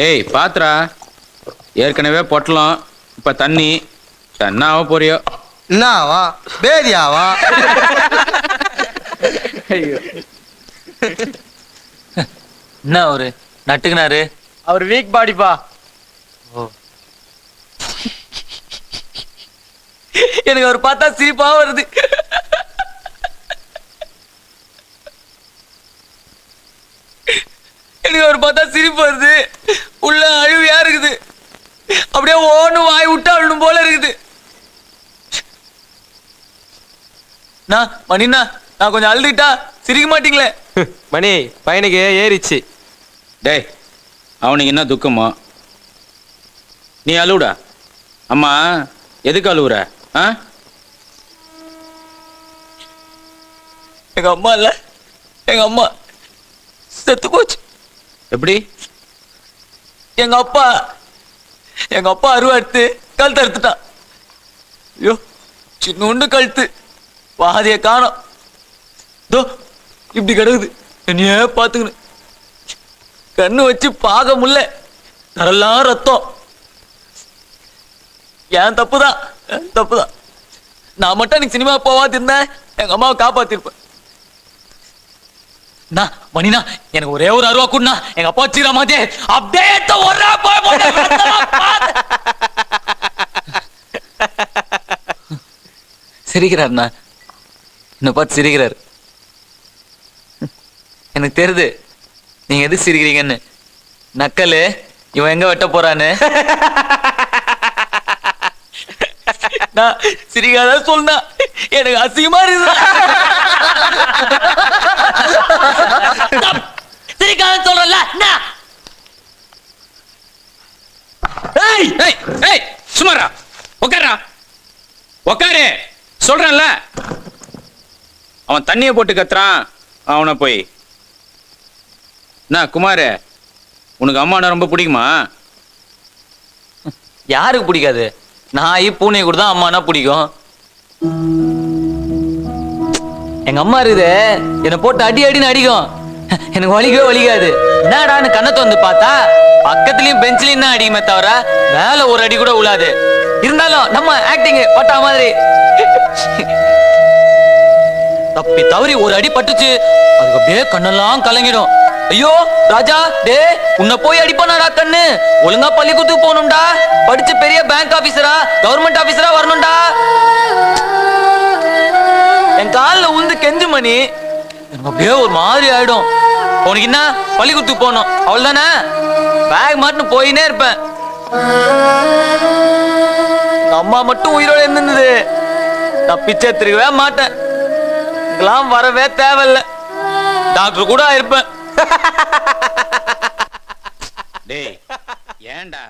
டேய் பாத்ரா, ஏற்கனவே பொட்டலம், இப்ப தண்ணி. என்ன ஆக போறியோ? என்னவா பேதியாவா? என்ன அவரு நட்டுக்குனாரு? அவர் வீக் பாடிப்பா. எனக்கு அவர் பார்த்தா சிரிப்பா வருது. எனக்கு அவர் பார்த்தா சிரிப்பு வருது. உள்ள அழுவியா இருக்குது. அப்படியே ஓன்னு வாய் விட்டு அழுணும் போல இருக்குது. மணிண்ணா, நான் கொஞ்சம் அழுதுட்டா சிரிக்க மாட்டீங்களே? மணி பையனுக்கு ஏறிச்சு. டேய், அவனுக்கு என்ன துக்கமோ? நீ அழுவுடா. அம்மா எதுக்கு அழுவுற? எங்க அம்மா இல்ல, எங்க அம்மா செத்து போச்சு. எப்படி? எங்க அப்பா அருவாடுத்து கழுத்து அறுத்துட்டான். ஐயோ, சின்ன கழுத்து, பாதிய காணோம். தோ இப்படி கிடக்குது. என்னையே பாத்துக்கணும். கண்ணு வச்சு பார்க்க முடியல. தரெல்லாம் ரத்தம். ஏன் தப்புதான், தப்புதான். நான் மட்டும் எனக்கு சினிமா போவாது இருந்தேன், எங்க அம்மாவை காப்பாத்திருப்பேன். மணினா, எனக்கு ஒரே ஒரு அருவா கூடனா எங்க அப்பா வச்சுக்கிற மாதிரி அப்படியே சிரிக்கிறாருண்ணா. என்ன பார்த்து சிரிக்கிறாரு. எனக்கு தெரியுது நீங்க எது சிரிக்கிறீங்கன்னு. நக்கலு இவன் எங்க வெட்ட போறான்னு. நான் சிரிக்காத சொன்னா எனக்கு அசிங்கமா இருக்கு. சிரிக்காத சொல்றல. சுமாரா உக்காரா, உக்காரு சொல்றேன்ல. அவன் தண்ணிய போட்டு கத்துறான். அவனை போய் என்ன குமாரு, உனக்கு அம்மானா ரொம்ப பிடிக்குமா? யாருக்கு பிடிக்காது? நாய் பூனை கூட தான் அம்மானா பிடிக்கும். எங்க அம்மா இருக்குது, என்னை போட்டு அடி அடின்னு அடிக்கும். எனக்கு வலிக்கவே வலிக்காது. என்னடான்னு கண்ணத்தை வந்து பார்த்தா பக்கத்துலயும் பெஞ்சிலையும் தான் அடிக்குமே தவிர மேல ஒரு அடி கூட உழாது. இருந்தாலும் நம்ம ஆக்டிங் பட்டா மாதிரி தப்பி தவறி ஒரு அடி பட்டுச்சு, அதுக்கு அப்படியே கண்ணெல்லாம் கலங்கிடும். ஐயோ ராஜா, டே உன்னை போய் அடிப்பானாடா கண்ணு. ஒழுங்கா பள்ளிக்கூடத்துக்கு போகணும்டா. படிச்சு பெரிய பேங்க் ஆபீசரா, கவர்மெண்ட் ஆபீசரா வரணும்டா. என் காலில் உந்து கெஞ்சு மணி. எனக்கு அப்படியே ஒரு மாதிரி ஆயிடும். உனக்கு என்ன, பள்ளிக்கூடத்துக்கு போகணும் அவள் தானே? பேக் மாட்டுன்னு போயினே இருப்பேன். அம்மா மட்டும் உயிரோட இருந்தது, நான் பிச்சை எடுத்துருக்கவே மாட்டேன். இதெல்லாம் வரவே தேவையில்லை. டாக்டர் கூட இருப்பேன். டேய் ஏன்டா